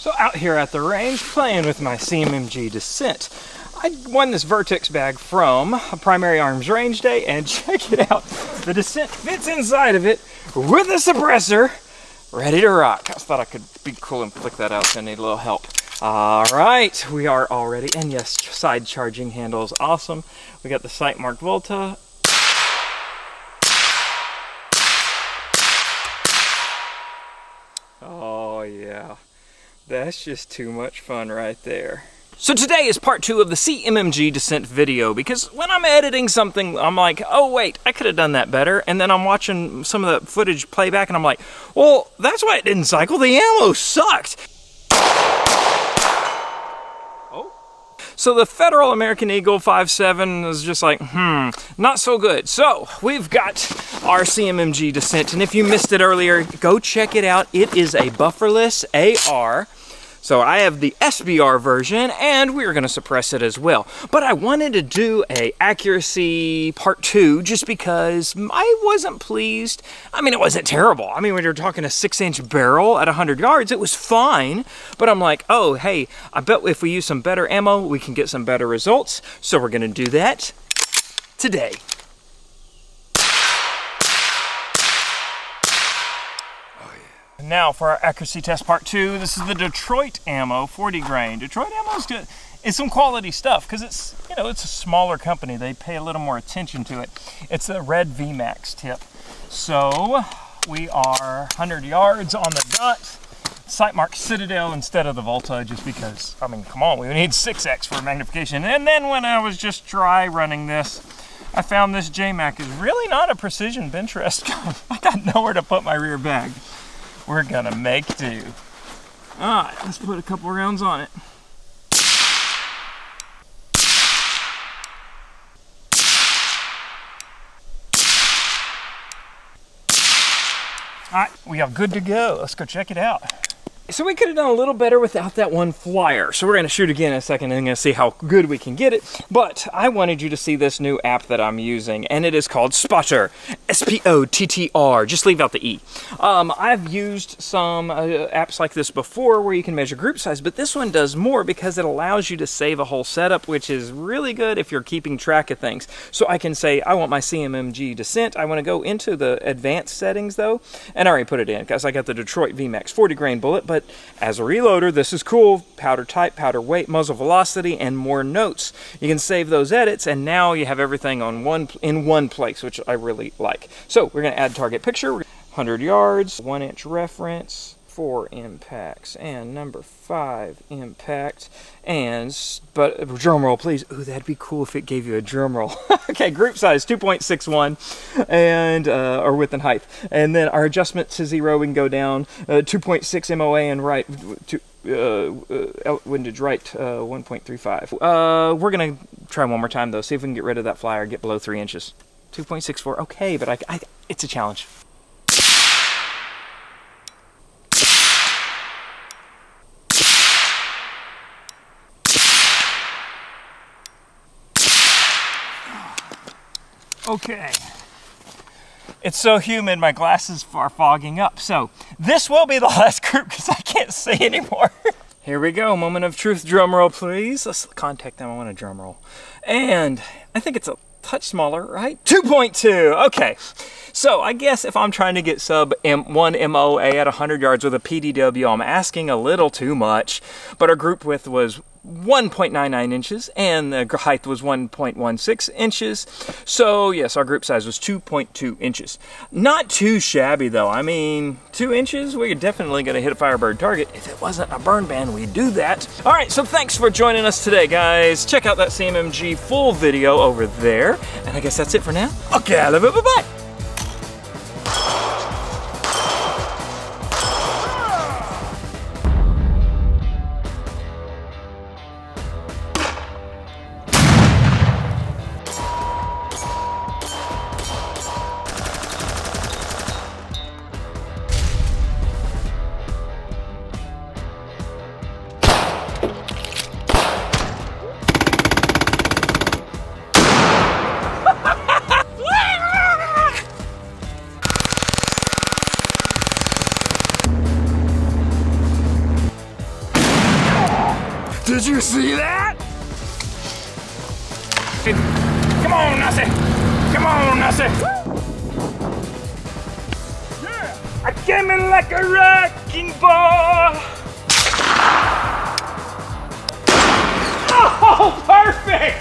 So out here at the range, playing with my CMMG Dissent. I won this Vertex bag from a Primary Arms Range Day, and check it out. The Dissent fits inside of it with a suppressor, ready to rock. I just thought I could be cool and flick that out, so I need a little help. All right, we are all ready. And yes, side charging handle is awesome. We got the sight marked Volta. Oh yeah. That's just too much fun right there. So today is part 2 of the CMMG Dissent video, because when I'm editing something, I'm like, oh wait, I could have done that better. And then I'm watching some of the footage playback and I'm like, well, that's why it didn't cycle. The ammo sucked. Oh. So the Federal American Eagle 5.7 is just like, not so good. So we've got our CMMG Dissent, and if you missed it earlier, go check it out. It is a bufferless AR. So I have the SBR version, and we're going to suppress it as well. But I wanted to do a accuracy part 2 just because I wasn't pleased. I mean, it wasn't terrible. I mean, when you're talking a 6-inch barrel at 100 yards, it was fine. But I'm like, oh, hey, I bet if we use some better ammo, we can get some better results. So we're going to do that today. Now for our accuracy test part 2, this is the Detroit ammo 40 grain. Detroit ammo is good. It's some quality stuff because it's, you know, it's a smaller company. They pay a little more attention to it. It's a red VMAX tip. So we are 100 yards on the dot. Sight mark Citadel instead of the Volta, just because, I mean, come on, we need 6x for magnification. And then when I was just dry running this, I found this JMac is really not a precision bench rest gun. I got nowhere to put my rear bag. We're gonna make do. All right, let's put a couple rounds on it. All right, we are good to go. Let's go check it out. So we could have done a little better without that one flyer. So we're gonna shoot again in a second and gonna see how good we can get it. But I wanted you to see this new app that I'm using, and it is called SPOTTR, S-P-O-T-T-R, just leave out the E. I've used some apps like this before where you can measure group size, but this one does more because it allows you to save a whole setup, which is really good if you're keeping track of things. So I can say, I want my CMMG Dissent. I wanna go into the advanced settings though, and I already put it in because I got the Detroit VMAX 40 grain bullet, but as a reloader, this is cool. Powder type, powder weight, muzzle velocity, and more notes. You can save those edits, and now you have everything on in one place, which I really like. So we're going to add target picture, 100 yards, 1-inch reference, 4 impacts, and number 5 impact, but drum roll, please. Ooh, that'd be cool if it gave you a drum roll. Okay, group size 2.61, and or width and height, and then our adjustment to 0 we can go down 2.6 MOA and right windage right 1.35. We're gonna try one more time though. See if we can get rid of that flyer, get below 3 inches. 2.64. Okay, but it's a challenge. Okay, it's so humid, my glasses are fogging up. So this will be the last group because I can't see anymore. Here we go, moment of truth, drum roll, please. Let's contact them, I want a drum roll. And I think it's a touch smaller, right? 2.2, okay. So I guess if I'm trying to get sub 1 MOA at 100 yards with a PDW, I'm asking a little too much. But our group width was 1.99 inches and the height was 1.16 inches. So yes, our group size was 2.2 inches. Not too shabby though. I mean, 2 inches, we're definitely gonna hit a Firebird target. If it wasn't a burn ban, we'd do that. All right, so thanks for joining us today, guys. Check out that CMMG full video over there. And I guess that's it for now. Okay, I love it, bye-bye. Did you see that? Come on, Nussie. Come on, Nussie. Yeah. I came in like a wrecking ball. Oh, perfect.